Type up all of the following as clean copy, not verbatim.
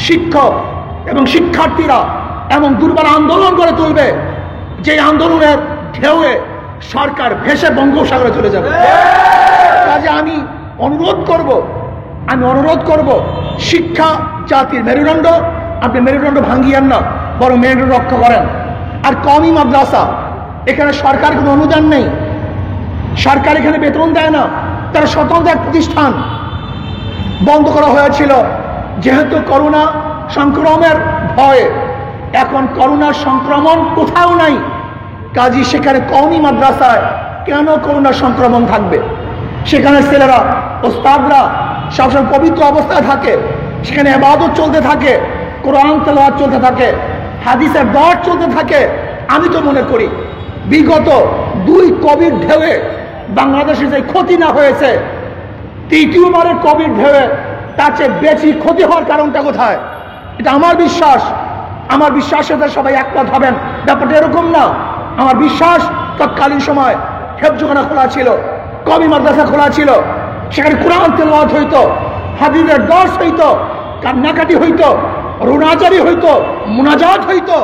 শিক্ষক এবং শিক্ষার্থীরা এমন দুর্বার আন্দোলন করে তুলবে যে আন্দোলনের ঢেউয়ে সরকার ভেসে বঙ্গোপসাগরে চলে যাবে। কাজে আমি অনুরোধ করব শিক্ষা জাতির মেরুদণ্ড, আপনি মেরুদণ্ড ভাঙ্গিয়েন না, বরং মেরুদণ্ড রক্ষা করেন। আর কওমি মাদ্রাসা, এখানে সরকার কোনো অনুদান নেই, সরকার এখানে বেতন দেয় না, তারা স্বতন্ত্র এক প্রতিষ্ঠান। বন্ধ করা হয়েছিল যেহেতু করোনা সংক্রমণের ভয়ে। এখন করোনার সংক্রমণ কোথাও নাই, কাজী সেখানে কওমি মাদ্রাসায় কেন করোনা সংক্রমণ থাকবে? সেখানে ছেলেরা ওস্তাদরা সবসময় পবিত্র অবস্থায় থাকে, সেখানে ইবাদত চলতে থাকে, কোরআন তেলাওয়াত চলতে থাকে, হাদিসের দর চলতে থাকে। আমি তো মনে করি বিগত 2 কোভিড ঢেউয়ে বাংলাদেশে যে ক্ষতি না হয়েছে, তৃতীয়বারের কোভিড ঢেউয়ে তার চেয়ে বেশি ক্ষতি হওয়ার কারণটা কোথায়? এটা আমার বিশ্বাস। আমার বিশ্বাসের সাথে সবাই একমত হবেন, ব্যাপারটা এরকম না। আমার বিশ্বাস তৎকালীন সময় হেফজখানা খোলা ছিল, কওমি মাদ্রাসা খোলা ছিল, সেখানে কোরআন তেলাওয়াত হইতো, হাদিসের দর্স হইতো, কান্নাকাটি হইতো, রুনাজারি হইতো, মুনাজাত হইতো।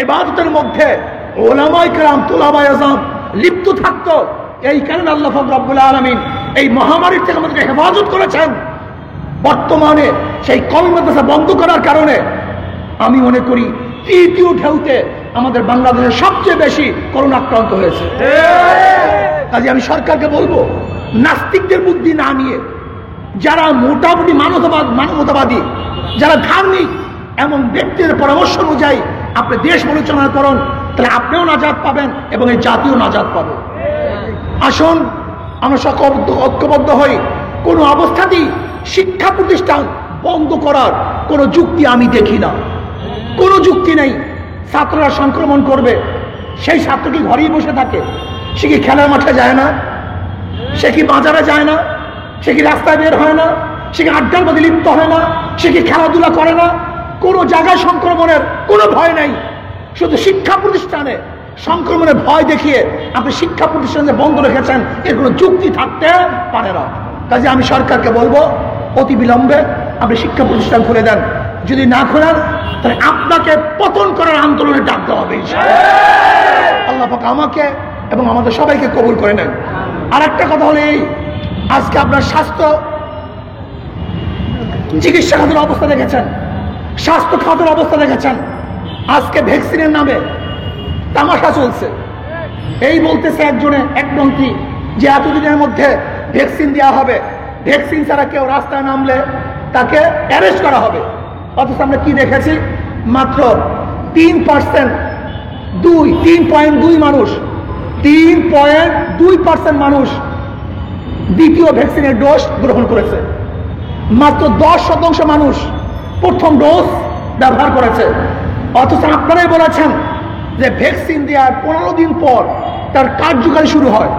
ইবাদতের মধ্যে উলামায়ে কেরাম তুলাবায়ে আযম লিপ্ত থাকতো। এই কারণে আল্লাহ রব্বুল আলামিন এই মহামারীর থেকে আমাদেরকে হেফাজত করেছেন। বর্তমানে সেই কওমি মাদ্রাসা বন্ধ করার কারণে আমি মনে করি তৃতীয় ঢেউতে আমাদের বাংলাদেশে সবচেয়ে বেশি করোনা আক্রান্ত হয়েছে। কাজে আমি সরকারকে বলবো, নাস্তিকদের বুদ্ধি না নিয়ে যারা মোটামুটি মানবতাবাদী, যারা ধার্মিক, এমন ব্যক্তিদের পরামর্শ অনুযায়ী আপনি দেশ পরিচালনা করুন, তাহলে আপনিও নাজাত পাবেন এবং এই জাতীয় নাজাত পাবে। আসুন আমরা সকল ঐক্যবদ্ধ হই। কোনো অবস্থাতেই শিক্ষা প্রতিষ্ঠান বন্ধ করার কোনো যুক্তি আমি দেখি না, কোনো যুক্তি নেই। ছাত্ররা সংক্রমণ করবে, সেই ছাত্র কি ঘরেই বসে থাকে? সে কি খেলার মাঠে যায় না? সে কি বাজারে যায় না? সে কি রাস্তায় বের হয় না? সে কি আড্ডার মধ্যে লিপ্ত হয় না? সে কি খেলাধুলা করে না? কোনো জায়গায় সংক্রমণের কোনো ভয় নেই। শুধু শিক্ষা প্রতিষ্ঠানে সংক্রমণের ভয় দেখিয়ে আপনি শিক্ষা প্রতিষ্ঠান যে বন্ধ রেখেছেন, এর কোনো যুক্তি থাকতে পারে না। কাজে আমি সরকারকে বলবো, অতি বিলম্বে আপনি শিক্ষা প্রতিষ্ঠান খুলে দেন। যদি না খোলেন তাহলে আপনাকে পতন করার আন্দোলনে ডাক দেওয়া হবে। আল্লাহ পাক আমাকে এবং আমাদের সবাইকে কবুল করে নেন। আর একটা কথা হলো এই, আজকে আপনার স্বাস্থ্য চিকিৎসা খাতের অবস্থা দেখেছেন, স্বাস্থ্য খাতের অবস্থা দেখেছেন। আজকে ভ্যাকসিনের নামে তামাশা চলছে। এই বলতেছে এক মন্ত্রী যে এতদিনের মধ্যে ভ্যাকসিন দেওয়া হবে, ভ্যাকসিন ছাড়া কেউ রাস্তায় নামলে তাকে অ্যারেস্ট করা হবে। অথচ আমরা কি দেখেছি? মাত্র 3.2 মানুষ 3.2% মানুষ দ্বিতীয় ভ্যাকসিনের ডোজ গ্রহণ করেছে। মাত্র 10% মানুষ প্রথম ডোজ ব্যবহার করেছে। অথচ আপনারাই বলেছেন যে ভ্যাকসিন দেওয়ার 15 দিন পর তার কার্যকারী শুরু হয়।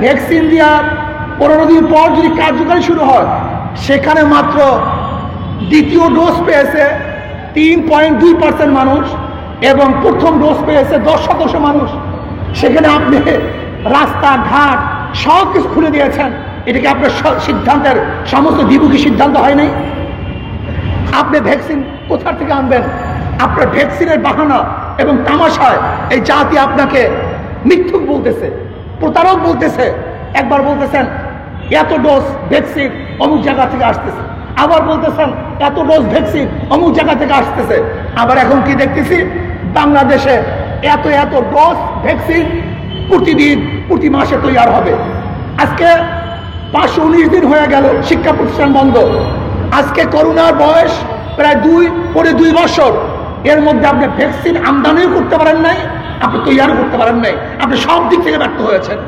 ভ্যাকসিন দেওয়ার 15 দিন পর যদি কার্যকারী শুরু হয়, সেখানে মাত্র দ্বিতীয় ডোজ পেয়েছে 3.2% মানুষ এবং প্রথম ডোজ পেয়েছে 10% মানুষ। সেখানে আপনি রাস্তাঘাট সব কিছু খুলে দিয়েছেন। এটাকে আপনার সিদ্ধান্তের সমস্ত দ্বিমুখী সিদ্ধান্ত হয় নাই। আপনি ভ্যাকসিন কোথা থেকে আনবেন? আপনার ভ্যাকসিনের বাহানা এবং তামাশায় এই জাতি আপনাকে মিথ্যুক বলতেছে, প্রতারক বলতেছে। একবার বলতেছেন এত ডোজ ভ্যাকসিন অমুক জায়গা থেকে আসতেছে, আবার বলতেছেন এত ডোজ ভ্যাকসিন অমুক জায়গা থেকে আসতেছে। আবার এখন কি দেখতেছি, বাংলাদেশে এত ডোজ ভ্যাকসিন প্রতি মাসে তৈরি হবে। আজকে 519 দিন হয়ে গেল শিক্ষা প্রতিষ্ঠান বন্ধ। আজকে করোনার বয়স প্রায় 2 বছর। এর মধ্যে আপনি ভ্যাকসিন আমদানিও করতে পারেন নাই, আপনি তৈরিও করতে পারেন নাই, আপনি সব দিক থেকে ব্যর্থ হয়েছেন।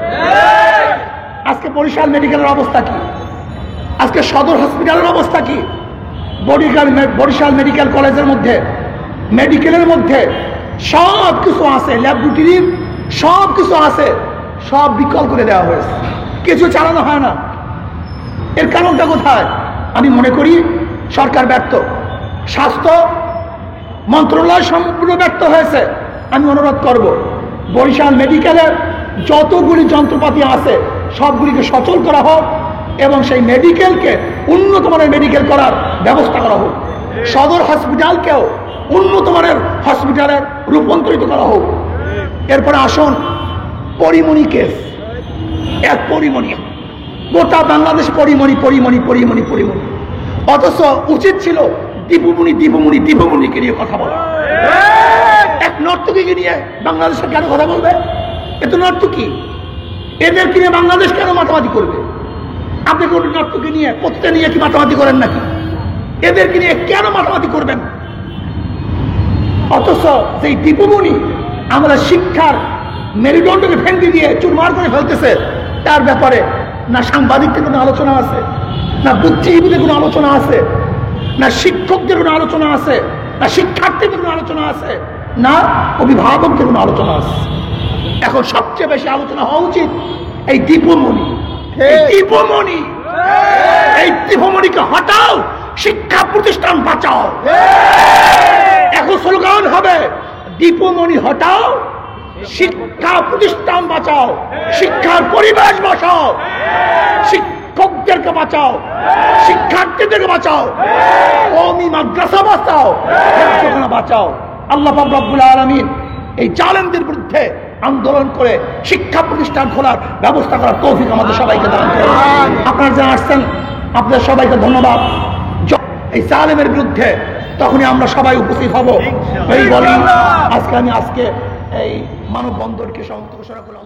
আজকে বরিশাল মেডিকেলের অবস্থা কি? আজকে সদর হসপিটালের অবস্থা কি? বরিশাল মেডিকেল কলেজের মধ্যে, মেডিকেলের মধ্যে সব কিছু আছে, ল্যাবরেটরির সব কিছু আছে, সব বিকল করে দেওয়া হয়েছে, কিছু চালানো হয় না। এর কারণটা কোথায়? আমি মনে করি সরকার ব্যর্থ, স্বাস্থ্য মন্ত্রণালয় সম্পূর্ণ ব্যর্থ হয়েছে। আমি অনুরোধ করব, বরিশাল মেডিকেলের যতগুলি যন্ত্রপাতি আছে সবগুলিকে সচল করা হোক এবং সেই মেডিকেলকে উন্নত মানের মেডিকেল করার ব্যবস্থা করা হোক। সদর হসপিটালকেও উন্নত মানের হসপিটালে রূপান্তরিত করা হোক। এরপরে আসুন পরিমণি কেস, এক পরিমণি, গোটা বাংলাদেশ পরিমণি পরিমণি পরিমণি পরিমণি, অথচ উচিত ছিল দীপুমণি দীপুমণি দীপুমণিকে নিয়ে কথা বলা। এক নর্তকীকে নিয়ে বাংলাদেশে কেন কথা বলবে? এ তো নর্তকী, এদেরকে নিয়ে বাংলাদেশ কেন মাতামাতি করবে? আপনি কোন নর্তকী নিয়ে পত্রিকা নিয়ে কি মাতামাতি করেন নাকি? এদেরকে নিয়ে কেন মাতামাতি করবেন? অথচ সেই দীপুমণি আমাদের শিক্ষার মেরুদণ্ডকে ফেঙ্গি দিয়ে চুরমার করে ফেলতেছে, তার ব্যাপারে না সাংবাদিকদের কোনো আলোচনা আছে, না বুদ্ধিজীবীদের কোনো আলোচনা আছে, না শিক্ষকদের কোনো আলোচনা আছে, না শিক্ষার্থীদের কোনো আলোচনা আছে, না অভিভাবকদের কোনো আলোচনা আছে। এখন সবচেয়ে বেশি আলোচনা হওয়া উচিত এই দীপুমণি। দীপুমণি, এই দীপুমণিকে হটাও, শিক্ষা প্রতিষ্ঠান বাঁচাও। এখন স্লোগান হবে দীপুমণি হটাও, শিক্ষা প্রতিষ্ঠান বাঁচাও, শিক্ষার পরিবেশ বাঁচাও, শিক্ষকদেরকে বাঁচাও, শিক্ষার্থীদেরকে বাঁচাও, কওমি মাদ্রাসা বাঁচাও, হেফজখানা বাঁচাও। আল্লাহ পাক রব্বুল আলামিন এই জালেমদের বিরুদ্ধে আন্দোলন করে শিক্ষা প্রতিষ্ঠান খোলার ব্যবস্থা করার তৌফিক আমাদের সবাইকে দান করুন। আপনারা যারা আসছেন আপনাদের সবাইকে ধন্যবাদ। এই জালেমের বিরুদ্ধে তখনই আমরা সবাই উপস্থিত হব। এই বলি আজকে এই মানববন্ধনকে সমাপ্ত ঘোষণা করলাম।